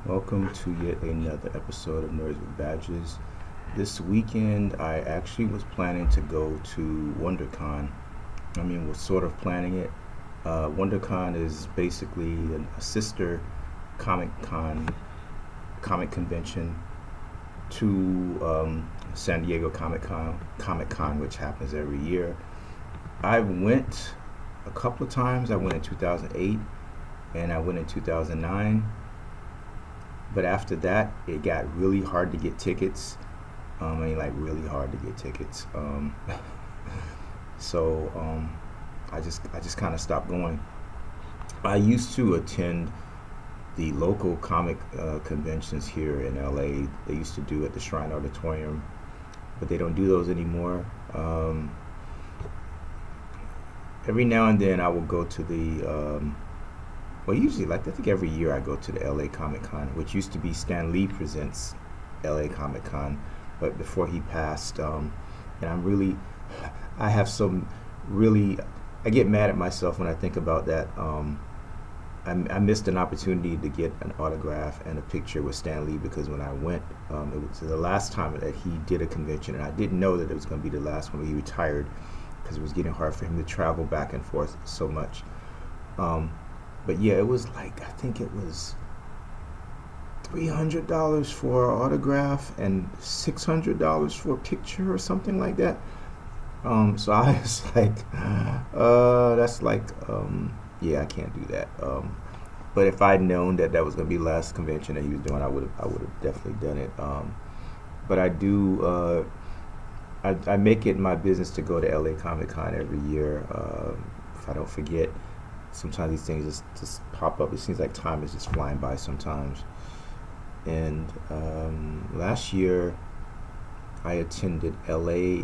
Welcome to yet another episode of Nerds with Badges. This weekend, I actually was planning to go to WonderCon. Was sort of planning it. WonderCon is basically a sister Comic Con, comic convention to San Diego Comic Con, which happens every year. I went a couple of times. I went in 2008 and I went in 2009. But after that, it got really hard to get tickets. Like really hard to get tickets. So I just kind of stopped going. I used to attend the local comic conventions here in LA. They used to do at the Shrine Auditorium, but they don't do those anymore. Every now and then, I will go to the usually, like I think every year I go to the LA Comic Con, which used to be Stan Lee Presents LA Comic Con, but before he passed, and I have some really, I get mad at myself when I think about that. I missed an opportunity to get an autograph and a picture with Stan Lee because when I went, it was the last time that he did a convention, and I didn't know that it was going to be the last one. He retired because it was getting hard for him to travel back and forth so much. Um, but yeah, it was like I think it was $300 for an autograph and $600 for a picture or something like that. So I was like, that's like, yeah, I can't do that. But if I'd known that that was going to be the last convention that he was doing, I would have definitely done it. But I do, I make it my business to go to LA Comic Con every year. If I don't forget, sometimes these things just pop up. It seems like time is just flying by sometimes. And last year, I attended LA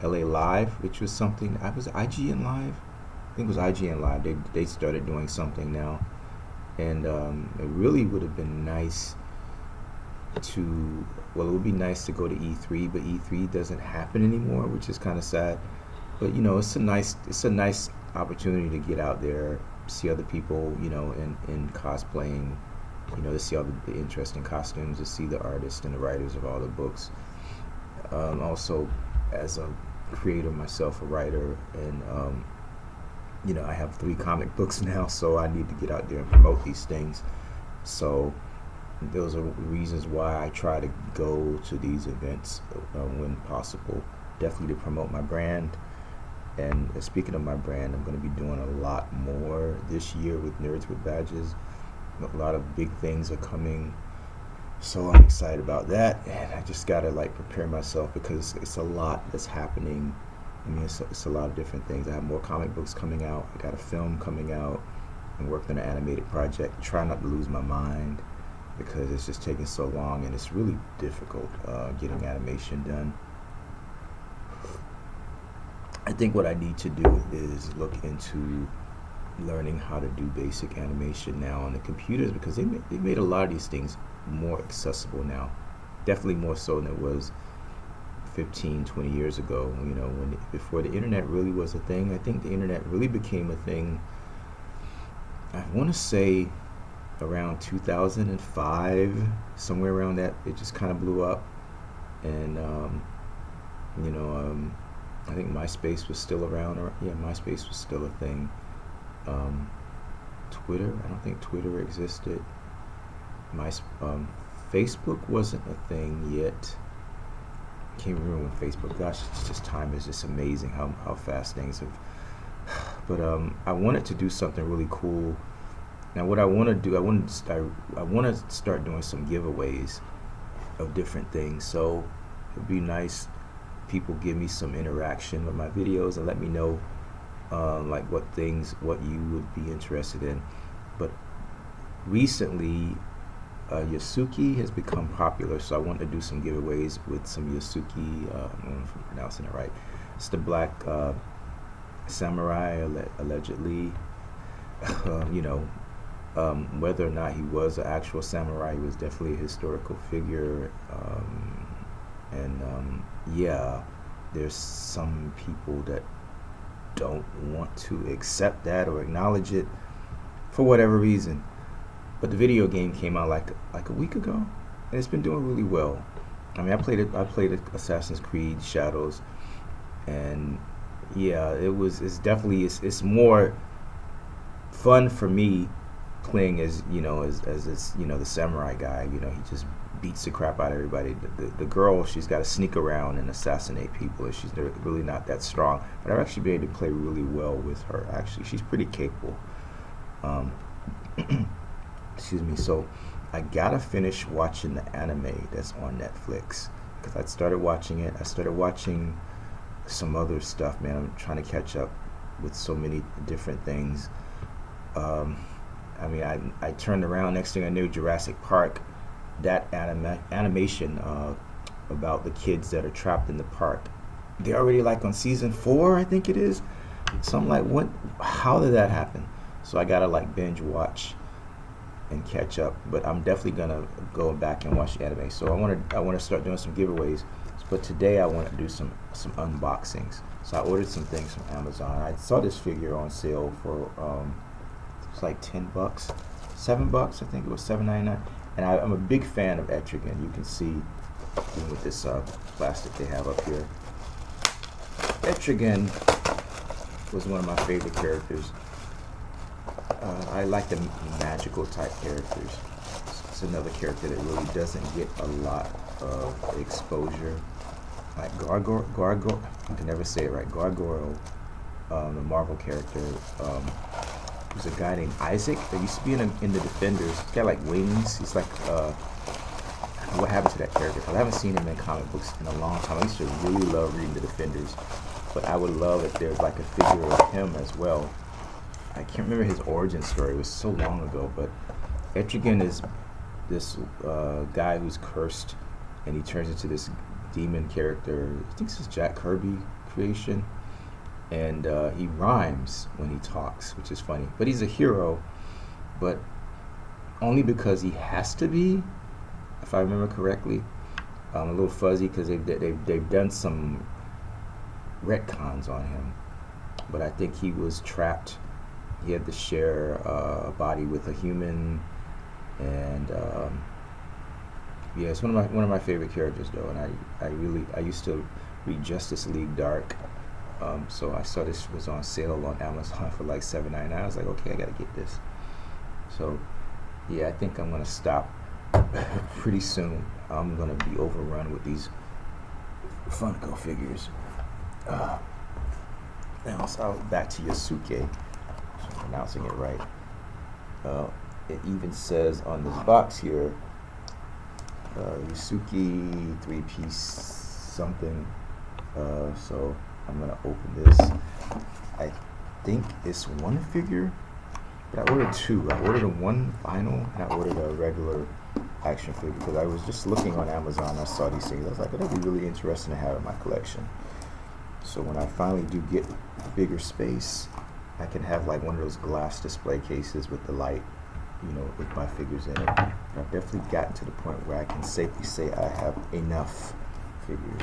Live, which was something. I was IGN Live. I think it was IGN Live. They started doing something now, and it really would have been nice to. Well, it would be nice to go to E3, but E3 doesn't happen anymore, which is kind of sad. But it's a nice opportunity to get out there, see other people, in cosplaying, to see all the interesting costumes, to see the artists and the writers of all the books. Also, as a creator myself, a writer, and I have 3 comic books now, so I need to get out there and promote these things. So those are reasons why I try to go to these events when possible. Definitely to promote my brand. And speaking of my brand, I'm going to be doing a lot more this year with Nerds with Badges. A lot of big things are coming, so I'm excited about that. And I just gotta prepare myself because it's a lot that's happening. It's a lot of different things. I have more comic books coming out. I got a film coming out. I'm working on an animated project. Try not to lose my mind because it's just taking so long, and it's really difficult getting animation done. I think what I need to do is look into learning how to do basic animation now on the computers because they made a lot of these things more accessible now. Definitely more so than it was 15, 20 years ago, before the internet really was a thing. I think the internet really became a thing, I want to say, around 2005, somewhere around that. It just kind of blew up. And, you know, um, I think MySpace was still around. Or yeah, MySpace was still a thing. Um, Twitter, I don't think Twitter existed. My Facebook wasn't a thing yet. Can't remember when Facebook. Gosh, it's just time is just amazing how fast things have. But I wanted to do something really cool. Now, what I want to do, I want to start doing some giveaways of different things. So it'd be nice if people give me some interaction with my videos and let me know like what you would be interested in. But recently, Yasuke has become popular, so I want to do some giveaways with some Yasuke. I don't know if I'm pronouncing it right. It's the black samurai, allegedly. You know, whether or not he was an actual samurai, he was definitely a historical figure. And yeah, there's some people that don't want to accept that or acknowledge it for whatever reason. But the video game came out like a week ago, and it's been doing really well. I mean, I played Assassin's Creed Shadows, and yeah, it's definitely it's more fun for me playing as as this the samurai guy. He just beats the crap out of everybody. The girl, she's got to sneak around and assassinate people, and she's really not that strong. But I've actually been able to play really well with her. Actually, she's pretty capable. Um, excuse me. So I gotta finish watching the anime that's on Netflix because I started watching it. I started watching some other stuff, man. I'm trying to catch up with so many different things. Um, I mean, I turned around. Next thing I knew, Jurassic Park, that animation about the kids that are trapped in the park. They're already like on season 4, I think it is. So I'm like, what? How did that happen? So I gotta like binge watch and catch up. But I'm definitely gonna go back and watch the anime. So I wanna start doing some giveaways. But today I want to do some unboxings. So I ordered some things from Amazon. I saw this figure on sale for it's like $10, $7. I think it was $7.99. And I'm a big fan of Etrigan. You can see even with this plastic they have up here. Etrigan was one of my favorite characters. I like the magical type characters. It's another character that really doesn't get a lot of exposure. Like Gargoyle, I can never say it right. Gargoyle, the Marvel character. There's a guy named Isaac that used to be in the Defenders. He's got like wings. He's like, I don't know what happened to that character. I haven't seen him in comic books in a long time. I used to really love reading the Defenders, but I would love if there's like a figure of him as well. I can't remember his origin story. It was so long ago, but Etrigan is this guy who's cursed, and he turns into this demon character. I think this is Jack Kirby creation, and he rhymes when he talks, which is funny. But he's a hero, but only because he has to be, if I remember correctly. A little fuzzy because they've done some retcons on him, but I think he was trapped. He had to share a body with a human, and yeah, it's one of my favorite characters though, and I used to read Justice League Dark, so I saw this was on sale on Amazon for like $7.99. I was like, okay, I gotta get this. So yeah, I think I'm gonna stop pretty soon. I'm gonna be overrun with these Funko figures. Now, so back to Yasuke. I'm pronouncing it right. It even says on this box here, Yasuke 3-piece something. So I'm gonna open this. I think it's one figure, but I ordered two. I ordered a one vinyl and I ordered a regular action figure because I was just looking on Amazon. I saw these things. I was like, that'd be really interesting to have in my collection. So when I finally do get bigger space, I can have like one of those glass display cases with the light, with my figures in it. And I've definitely gotten to the point where I can safely say I have enough figures.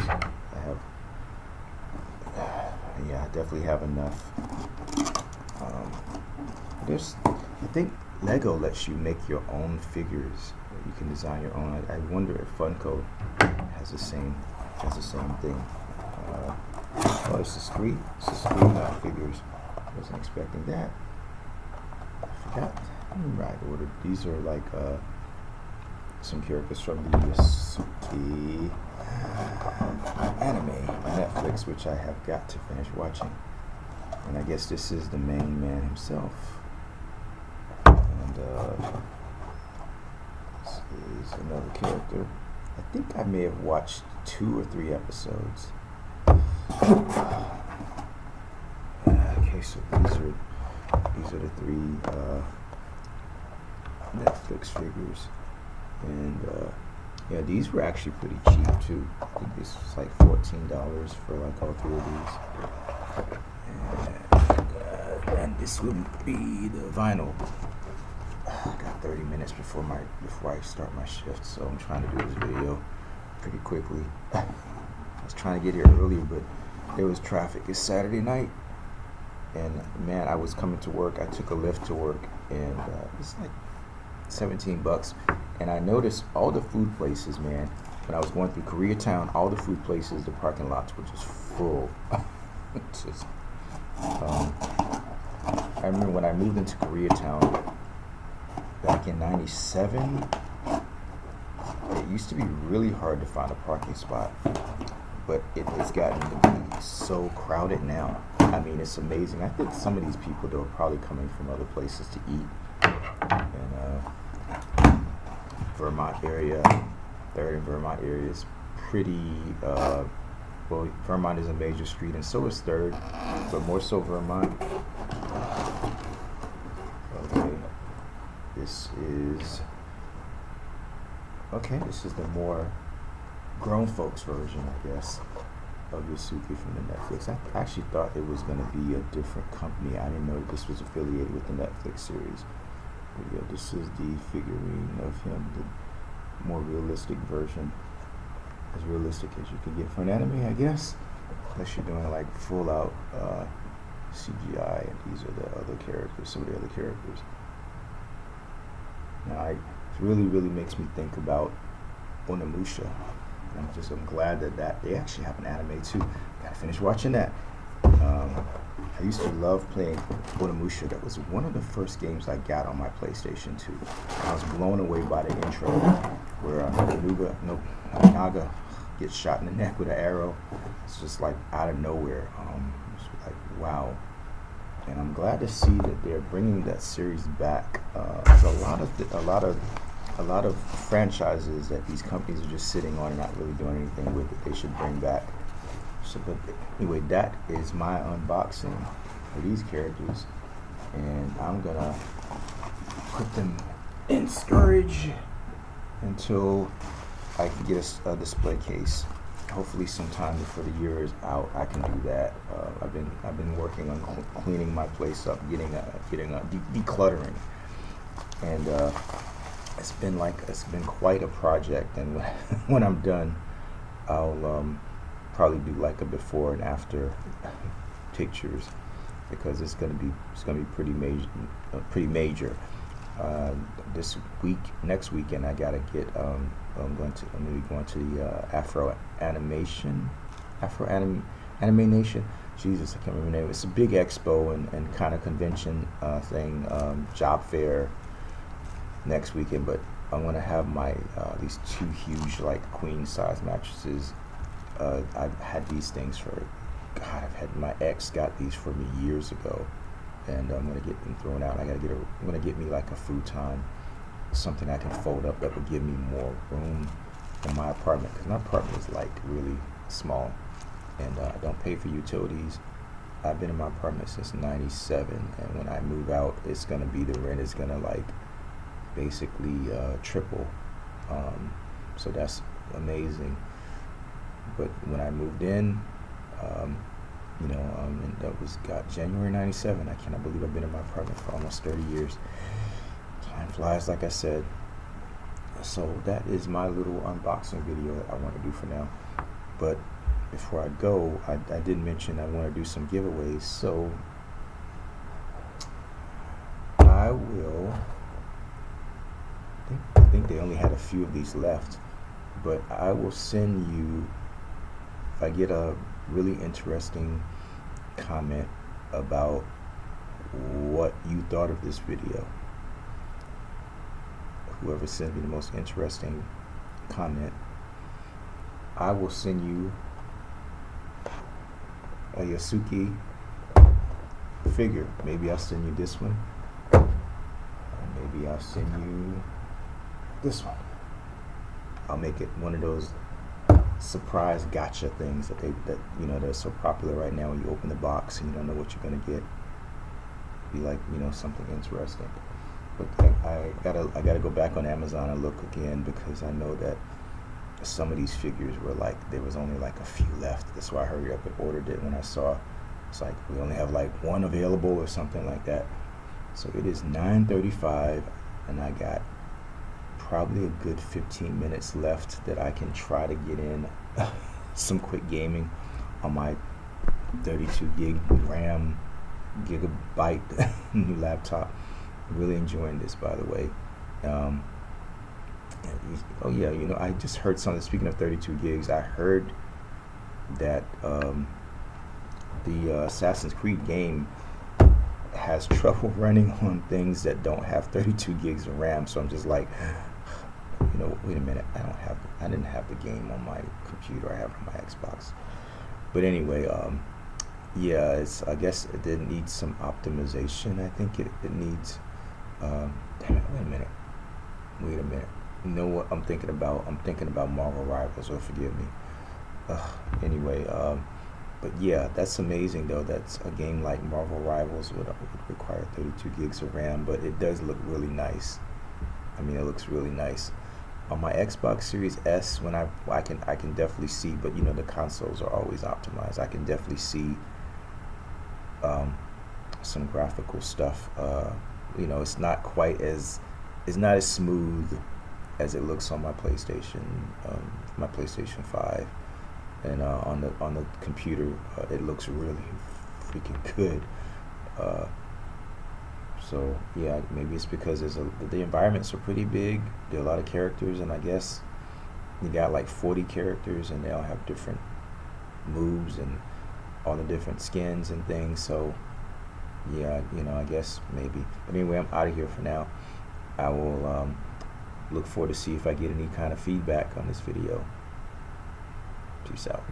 I definitely have enough. I think Lego lets you make your own figures. You can design your own. I wonder if Funko has the same thing. It's a screen figures. I wasn't expecting that. I forgot. I remember I ordered. These are like some characters from the Yasuke anime on Netflix, which I have got to finish watching. And I guess this is the main man himself. And this is another character. I think I may have watched 2 or 3 episodes. Okay, so these are the 3 Netflix figures, and yeah, these were actually pretty cheap too. I think this was like $14 for like all 3 of these, and this would be the vinyl. I got 30 minutes before I start my shift, so I'm trying to do this video pretty quickly. I was trying to get here early, but there was traffic. It's Saturday night, and man, I was coming to work. I took a Lyft to work, and it's like $17. And I noticed all the food places, man, when I was going through Koreatown, all the food places, the parking lots were just full. Just, I remember when I moved into Koreatown back in '97, it used to be really hard to find a parking spot, but it has gotten to be so crowded now. I mean, it's amazing. I think some of these people, though, are probably coming from other places to eat. And Vermont area, 3rd and Vermont area is pretty, well, Vermont is a major street, and so is 3rd, but more so Vermont. Okay, this is the more grown folks version, I guess, of Yasuke from the Netflix. I actually thought it was going to be a different company. I didn't know that this was affiliated with the Netflix series. But yeah, this is the figurine of him, the more realistic version. As realistic as you can get for an anime, I guess. Unless you're doing like full out CGI, and these are the other characters, some of the other characters. Now, it really makes me think about Onimusha. And I'm glad that they actually have an anime too. Gotta finish watching that. I used to love playing Onimusha. That was one of the first games I got on my PlayStation 2. I was blown away by the intro where Naga gets shot in the neck with an arrow. It's just like out of nowhere. It's like, wow. And I'm glad to see that they're bringing that series back. There's a lot of franchises that these companies are just sitting on and not really doing anything with it. They should bring back. So, but anyway, that is my unboxing for these characters, and I'm gonna put them in storage until I can get a display case. Hopefully, sometime before the year is out, I can do that. I've been working on cleaning my place up, decluttering, and it's been quite a project. And when I'm done, I'll probably do like a before and after pictures, because it's gonna be pretty major. Next weekend, I gotta get. I'm gonna be going to the Afro Anime Nation. Jesus, I can't remember the name. It's a big expo and kind of convention thing, job fair next weekend. But I'm gonna have my these 2 huge like queen size mattresses. I've had these things for, my ex got these for me years ago, and I'm gonna get them thrown out. I'm gonna get me like a futon, something I can fold up that would give me more room in my apartment, because my apartment is like really small, and I don't pay for utilities. I've been in my apartment since '97, and when I move out, the rent is gonna like basically triple. So that's amazing. But when I moved in, and that was January '97. I cannot believe I've been in my apartment for almost 30 years. Time flies, like I said. So that is my little unboxing video that I want to do for now. But before I go, I did mention I want to do some giveaways. So I think they only had a few of these left, but I will send you, if I get a really interesting comment about what you thought of this video, whoever sends me the most interesting comment, I will send you a Yasuke figure. Maybe I'll send you this one, or maybe I'll send you this one. I'll make it one of those surprise gotcha things that are so popular right now. When you open the box and you don't know what you're gonna get, be like something interesting. But I gotta go back on Amazon and look again, because I know that some of these figures were like, there was only like a few left. That's why I hurried up and ordered it when I saw it's like we only have like one available or something like that. So it is 9:35, and I got probably a good 15 minutes left that I can try to get in some quick gaming on my 32 gig RAM gigabyte new laptop. Really enjoying this, by the way, Um, oh yeah, I just heard something. Speaking of 32 gigs, I heard that the Assassin's Creed game has trouble running on things that don't have 32 gigs of RAM. So I'm just like, wait a minute. I didn't have the game on my computer. I have it on my Xbox. But anyway, yeah, I guess it did need some optimization. I think it needs. Damn it! Wait a minute. You know what I'm thinking about? I'm thinking about Marvel Rivals. Or forgive me. Anyway, but yeah, that's amazing though. That's a game like Marvel Rivals would require 32 gigs of RAM, but it does look really nice. I mean, it looks really nice. On my Xbox Series S, when I can definitely see, but the consoles are always optimized. I can definitely see some graphical stuff. It's not quite as it's not as smooth as it looks on my PlayStation 5, and on the computer, it looks really freaking good. Uh, so yeah, maybe it's because the environments are pretty big. There are a lot of characters, and I guess you got like 40 characters, and they all have different moves and all the different skins and things. So yeah, I guess maybe. But anyway, I'm out of here for now. I will look forward to see if I get any kind of feedback on this video. Peace out.